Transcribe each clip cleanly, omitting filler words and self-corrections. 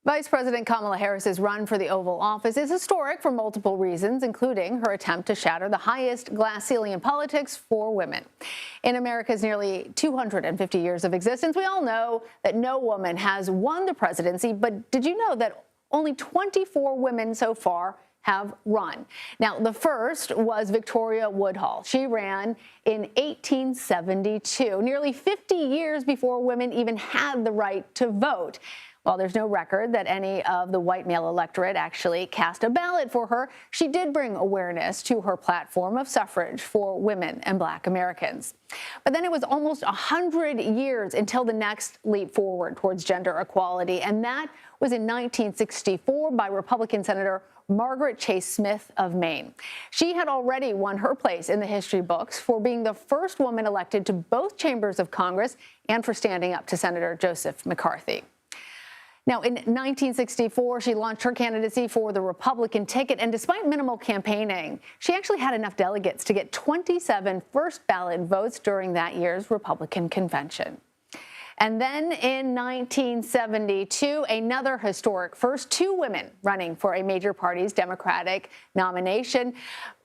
Vice President Kamala Harris's run for the Oval Office is historic for multiple reasons, including her attempt to shatter the highest glass ceiling in politics for women. In America's nearly 250 years of existence, we all know that no woman has won the presidency, but did you know that only 24 women so far have run? Now, the first was Victoria Woodhull. She ran in 1872, nearly 50 years before women even had the right to vote. While there's no record that any of the white male electorate actually cast a ballot for her, she did bring awareness to her platform of suffrage for women and Black Americans. But then it was almost 100 years until the next leap forward towards gender equality, and that was in 1964 by Republican Senator Margaret Chase Smith of Maine. She had already won her place in the history books for being the first woman elected to both chambers of Congress and for standing up to Senator Joseph McCarthy. Now, in 1964, she launched her candidacy for the Republican ticket, and despite minimal campaigning, she actually had enough delegates to get 27 first ballot votes during that year's Republican convention. And then in 1972, another historic first, two women running for a major party's Democratic nomination,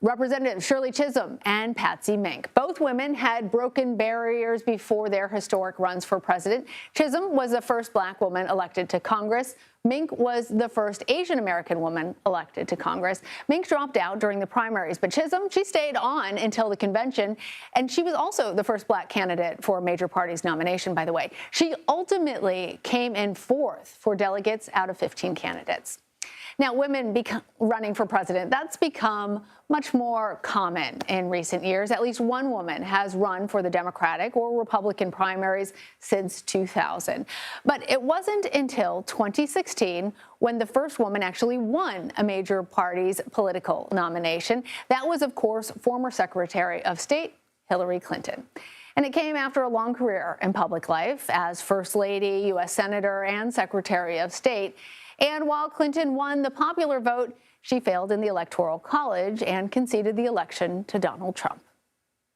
Representative Shirley Chisholm and Patsy Mink. Both women had broken barriers before their historic runs for president. Chisholm was the first Black woman elected to Congress. Mink was the first Asian American woman elected to Congress. Mink dropped out during the primaries, but Chisholm, she stayed on until the convention, and she was also the first Black candidate for a major party's nomination, by the way. She ultimately came in fourth for delegates out of 15 candidates. Now, women running for president, that's become much more common in recent years. At least one woman has run for the Democratic or Republican primaries since 2000. But it wasn't until 2016 when the first woman actually won a major party's political nomination. That was, of course, former Secretary of State Hillary Clinton. And it came after a long career in public life as First Lady, U.S. Senator, and Secretary of State. And while Clinton won the popular vote, she failed in the Electoral College and conceded the election to Donald Trump.